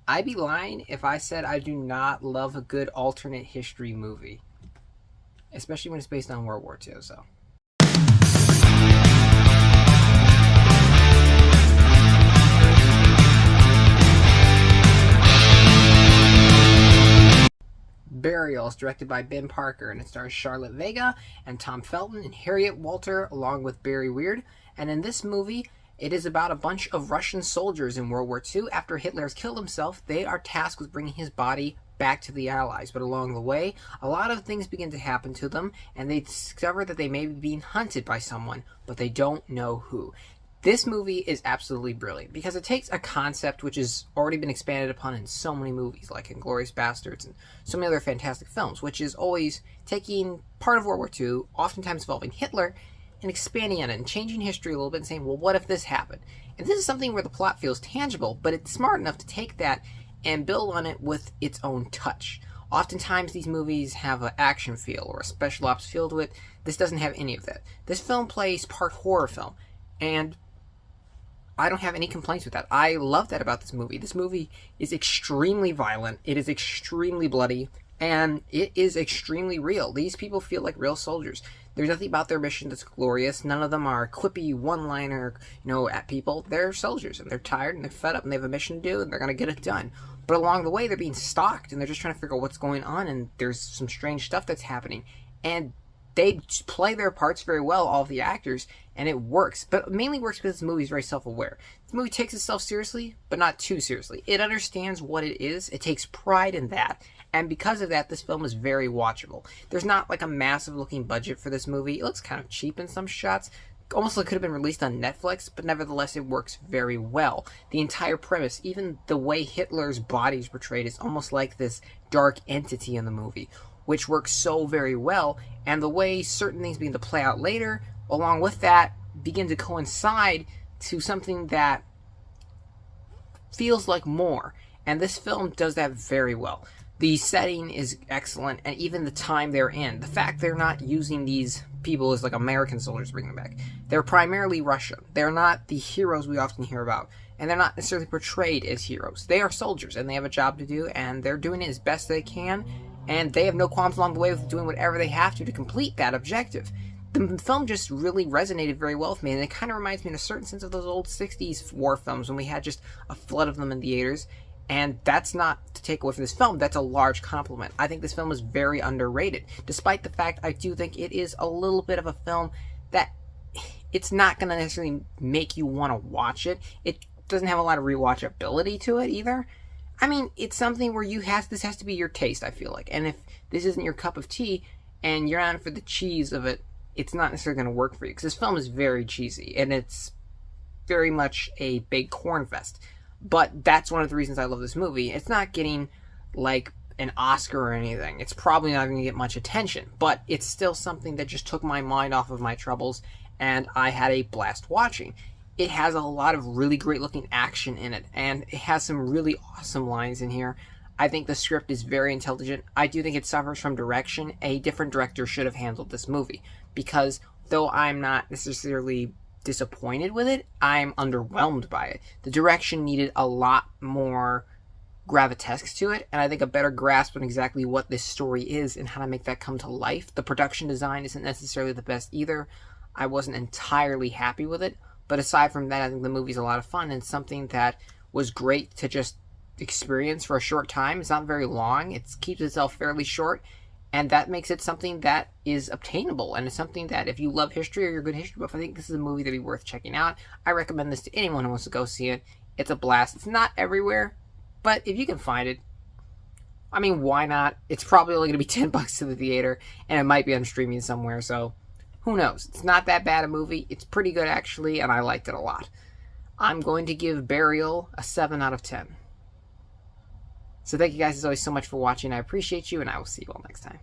I'd be lying if I said I do not love a good alternate history movie, especially when it's based on World War II. So. Burial is directed by Ben Parker, and it stars Charlotte Vega and Tom Felton and Harriet Walter along with Barry Weird. And in this movie, it is about a bunch of Russian soldiers in World War II. After Hitler has killed himself, they are tasked with bringing his body back to the Allies. But along the way, a lot of things begin to happen to them, and they discover that they may be being hunted by someone, but they don't know who. This movie is absolutely brilliant because it takes a concept which has already been expanded upon in so many movies, like Inglourious Basterds and so many other fantastic films, which is always taking part of World War II, oftentimes involving Hitler, and expanding on it and changing history a little bit and saying, well, what if this happened? And this is something where the plot feels tangible, but it's smart enough to take that and build on it with its own touch. Oftentimes, these movies have an action feel or a special ops feel to it. This doesn't have any of that. This film plays part horror film, and I don't have any complaints with that. I love that about this movie. This movie is extremely violent. It is extremely bloody. And it is extremely real. These people feel like real soldiers. There's nothing about their mission that's glorious. None of them are quippy one-liner, at people. They're soldiers, and they're tired, and they're fed up, and they have a mission to do, and they're going to get it done. But along the way, they're being stalked, and they're just trying to figure out what's going on, and there's some strange stuff that's happening. And they play their parts very well, all of the actors, and it works. But it mainly works because this movie is very self-aware. This movie takes itself seriously, but not too seriously. It understands what it is. It takes pride in that. And because of that, this film is very watchable. There's not like a massive looking budget for this movie. It looks kind of cheap in some shots. Almost like it could have been released on Netflix, but nevertheless it works very well. The entire premise, even the way Hitler's body is portrayed, is almost like this dark entity in the movie, which works so very well. And the way certain things begin to play out later, along with that, begin to coincide to something that feels like more. And this film does that very well. The setting is excellent, and even the time they're in. The fact they're not using these people as like American soldiers bringing them back. They're primarily Russian. They're not the heroes we often hear about, and they're not necessarily portrayed as heroes. They are soldiers, and they have a job to do, and they're doing it as best they can, and they have no qualms along the way with doing whatever they have to complete that objective. The film just really resonated very well with me, and it kind of reminds me in a certain sense of those old 60s war films when we had just a flood of them in theaters. And that's not to take away from this film. That's a large compliment. I think this film is very underrated, despite the fact I do think it is a little bit of a film that it's not going to necessarily make you want to watch it. It doesn't have a lot of rewatchability to it either. I mean, it's something where this has to be your taste, I feel like. And if this isn't your cup of tea and you're on for the cheese of it, it's not necessarily going to work for you. Because this film is very cheesy, and it's very much a big corn fest. But that's one of the reasons I love this movie. It's not getting, like, an Oscar or anything. It's probably not going to get much attention. But it's still something that just took my mind off of my troubles, and I had a blast watching. It has a lot of really great-looking action in it, and it has some really awesome lines in here. I think the script is very intelligent. I do think it suffers from direction. A different director should have handled this movie. Because, though I'm not necessarily disappointed with it, I'm underwhelmed by it. The direction needed a lot more gravitas to it, and I think a better grasp on exactly what this story is and how to make that come to life. The production design isn't necessarily the best either. I wasn't entirely happy with it, but aside from that, I think the movie's a lot of fun and something that was great to just experience for a short time. It's not very long. It keeps itself fairly short, and that makes it something that is obtainable, and it's something that if you love history or you're a good history buff, I think this is a movie that'd be worth checking out. I recommend this to anyone who wants to go see it. It's a blast. It's not everywhere, but if you can find it, I mean, why not? It's probably only going to be $10 to the theater, and it might be on streaming somewhere, so who knows? It's not that bad a movie. It's pretty good, actually, and I liked it a lot. I'm going to give Burial a 7 out of 10. So thank you guys as always so much for watching. I appreciate you, and I will see you all next time.